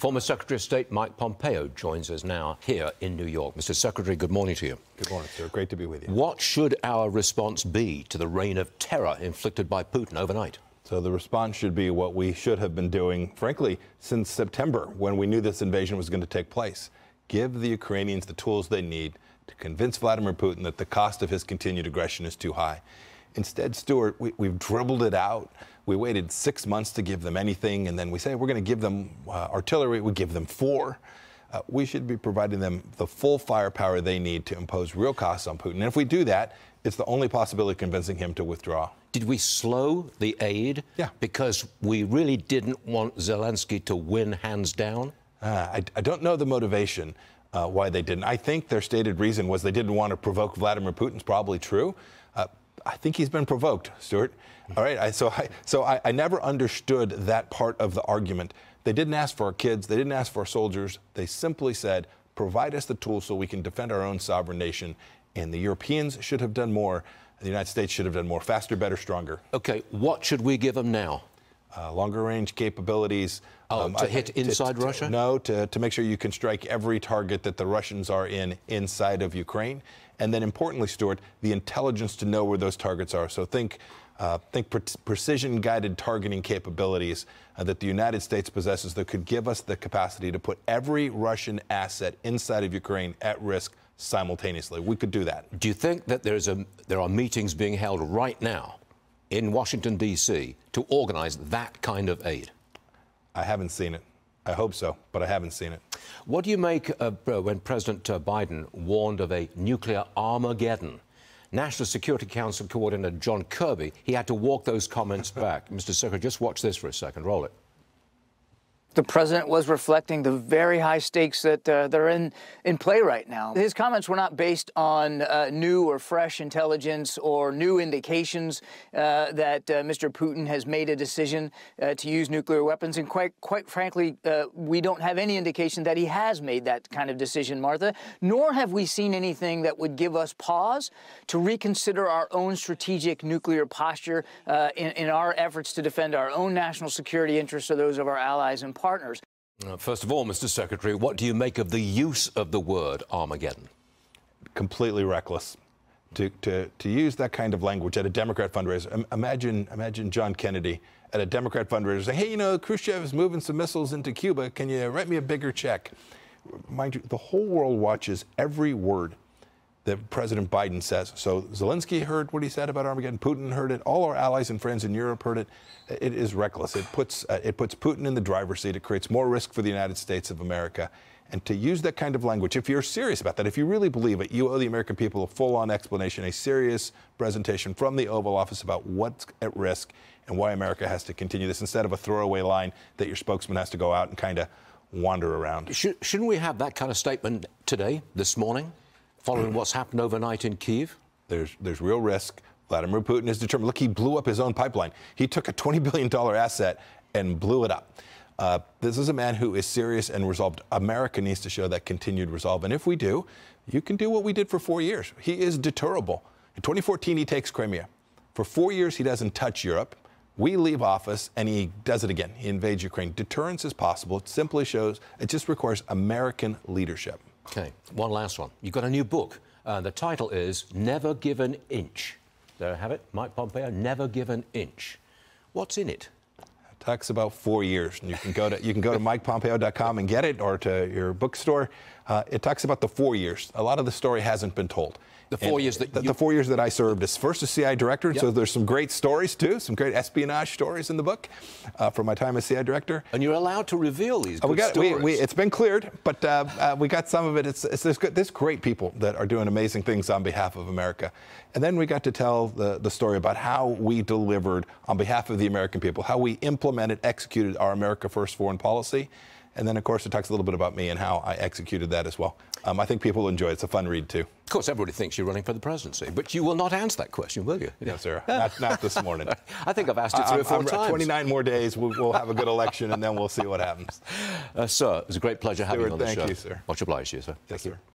Former Secretary of State Mike Pompeo joins us now here in New York. Mr. Secretary, good morning to you. Good morning, sir. Great to be with you. What should our response be to the reign of terror inflicted by Putin overnight? So the response should be what we should have been doing, frankly, since September, when we knew this invasion was going to take place. Give the Ukrainians the tools they need to convince Vladimir Putin that the cost of his continued aggression is too high. Instead, Stuart, we've dribbled it out. We waited 6 months to give them anything, and then we say we're going to give them artillery. We give them 4. We should be providing them the full firepower they need to impose real costs on Putin. And if we do that, it's the only possibility of convincing him to withdraw. Did we slow the aid? Yeah. Because we really didn't want Zelensky to win hands down? I don't know the motivation why they didn't. I think their stated reason was they didn't want to provoke Vladimir Putin. It's probably true. I think he's been provoked, Stuart. All right. So I never understood that part of the argument. They didn't ask for our kids. They didn't ask for our soldiers. They simply said, provide us the tools so we can defend our own sovereign nation. And the Europeans should have done more. The United States should have done more. Faster, better, stronger. OK, what should we give them now? Longer range capabilities. To hit inside Russia? No, to make sure you can strike every target that the Russians are inside of Ukraine. And then importantly, Stuart, the intelligence to know where those targets are. So think precision-guided targeting capabilities that the United States possesses that could give us the capacity to put every Russian asset inside of Ukraine at risk simultaneously. We could do that. Do you think that there are meetings being held right now in Washington, D.C. to organize that kind of aid? I haven't seen it. I hope so, but I haven't seen it. What do you make of when President Biden warned of a nuclear armageddon? National Security Council Coordinator John Kirby, he had to walk those comments back. Mr. Secretary, just watch this for a second. Roll it. The president was reflecting the very high stakes that are in play right now. His comments were not based on new or fresh intelligence or new indications that Mr. Putin has made a decision to use nuclear weapons. And quite frankly, we don't have any indication that he has made that kind of decision, Martha, nor have we seen anything that would give us pause to reconsider our own strategic nuclear posture in our efforts to defend our own national security interests or those of our allies and partners. First of all, Mr. Secretary, what do you make of the use of the word Armageddon? Completely reckless. To use that kind of language at a Democrat fundraiser. Imagine John Kennedy at a Democrat fundraiser saying, hey, you know, Khrushchev is moving some missiles into Cuba. Can you write me a bigger check? Mind you, the whole world watches every word that President Biden says. So Zelensky heard what he said about Armageddon. Putin heard it. All our allies and friends in Europe heard it. It is reckless. It puts Putin in the driver's seat. It creates more risk for the United States of America. And to use that kind of language, if you're serious about that, if you really believe it, you owe the American people a full-on explanation, a serious presentation from the Oval Office about what's at risk and why America has to continue this instead of a throwaway line that your spokesman has to go out and kind of wander around. Shouldn't we have that kind of statement today, this morning? Following what's happened overnight in Kyiv? There's real risk. Vladimir Putin is determined. Look, he blew up his own pipeline. He took a $20 billion asset and blew it up. This is a man who is serious and resolved. America needs to show that continued resolve. And if we do, you can do what we did for 4 years. He is deterrable. In 2014, he takes Crimea. For 4 years, he doesn't touch Europe. We leave office, and he does it again. He invades Ukraine. Deterrence is possible. It simply shows, it just requires American leadership. OK, one last one. You've got a new book. The title is Never Give an Inch. There I have it, Mike Pompeo, Never Give an Inch. What's in it? It talks about 4 years. And you can go to MikePompeo.com and get it, or to your bookstore. It talks about the 4 years. A lot of the story hasn't been told. The 4 years that the 4 years that I served as first as CIA director. Yep. So there's some great stories, too, some great espionage stories in the book from my time as CIA director. And you're allowed to reveal these good stories. It's been cleared, but we got some of it. There's great people that are doing amazing things on behalf of America. And then we got to tell the story about how we delivered on behalf of the American people, how we implemented, executed our America First foreign policy. And then, of course, it talks a little bit about me and how I executed that as well. I think people will enjoy it. It's a fun read, too. Of course, everybody thinks you're running for the presidency, but you will not answer that question, will you? No, sir. Not this morning. I think I've asked it 3 or 4 times. 29 more days, we'll have a good election, and then we'll see what happens. Sir, it was a great pleasure having you on the show. Thank you, sir. Much obliged to you, sir. Yes, sir.